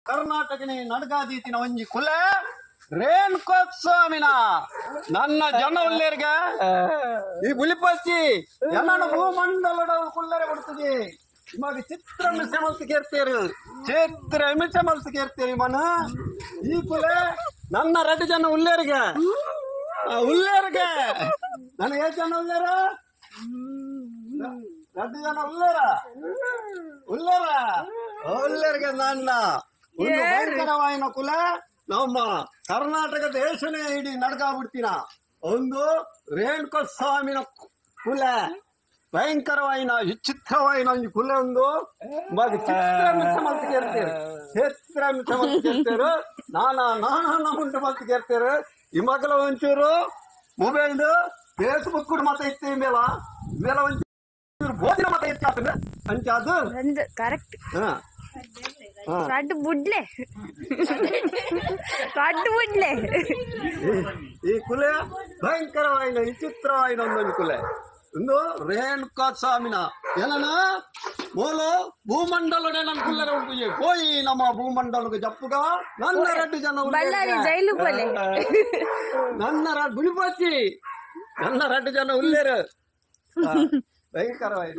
ಕರ್ನಾಟಕನೇ ನಡಗಾದೀತಿನ ಒಂಜಿ ಕುಲೆ ರೇಣುಕೋತ್ಸ್ವಾಮಿನ ನನ್ನ ಜನ ಉಳ್ಳೇರ್ಗೆ ಈ ಬುಲಿಪಚ್ಚಿ ಎಲ್ಲ ಭೂಮಂಡಲದ ಕುಳ್ಳರೆ ಕೊಡ್ತದೆ ಇವಾಗ ಚಿತ್ರಮಿಷ ಮಲ್ತು ಕೇರ್ತೀರಿ ಚಿತ್ರಮಿಷ ಮಲ್ತು ಕೇರ್ತೀರಿ ಮನ ಈ ಕುಲೆ ನನ್ನ 2 ಜನ ಉಳ್ಳೇರಿಗೆ ನನಗೆ 8 ಜನ ಉಳ್ಳೇರ 2 ಜನ ಉಳ್ಳೇರಿಗೆ ನನ್ನ ಒಂದು ಭಯಂಕರವಾಯಿನ ಕುಲ ನಮ್ಮ ಕರ್ನಾಟಕ ದೇಶನೇ ಇಡೀ ನಡ್ಕಾಬಿಡ್ತೀನ ಒಂದು ರೇಣುಕೋಸ್ವಾಮಿನ ಕುಲ ಭಯಂಕರವಾಯಿನ ವಿಚಿತ್ರವಾಯಿನ ಒಂದು ಕುಲ ಒಂದು ಚಿತ್ರಮಿಷ ಮಲ್ತು ಕೇರ್ತೀರು ನಾನಾ ಮುಂಟು ಮಲ್ತು ಕೇರ್ತೀರು ಈ ಮಕ್ಕಳ ಒಂಚೂರು ಮೊಬೈಲ್ ಫೇಸ್ಬುಕ್ ಕೂಡ ಮತ ಇತ್ತು ಮೇಲೆ ಒಂಚೂರು ಭೋಜನ ಮತ ಇತ್ತು ಅಂಚ ಅದು ಕರೆಕ್ಟ್ ಬುಡ್ಲೆ ಈ ಕುಲೆ ಭಯಂಕರವಾಯಿನ ವಿಚಿತ್ರವಾಯಿನ ಒಂದೊಂದು ಕುಲೆ ಒಂದು ರೇಣುಕೋಸ್ವಾಮಿನ ಏನನ ಮೋಲು ಭೂಮಂಡಲನೇ ನನ್ನ ಕುಲ್ಲರೆ ಉಂಟು ಹೋಯಿ ನಮ್ಮ ಭೂಮಂಡಲಕ್ಕೆ ಜಪ್ಪುಗ ನನ್ನ 2 ಜನ ನನ್ನ ಬುಲಿಪಚ್ಚಿ ನನ್ನ 2 ಜನ ಉಳ್ಳೇರು ಭಯಂಕರವಾಯಿನ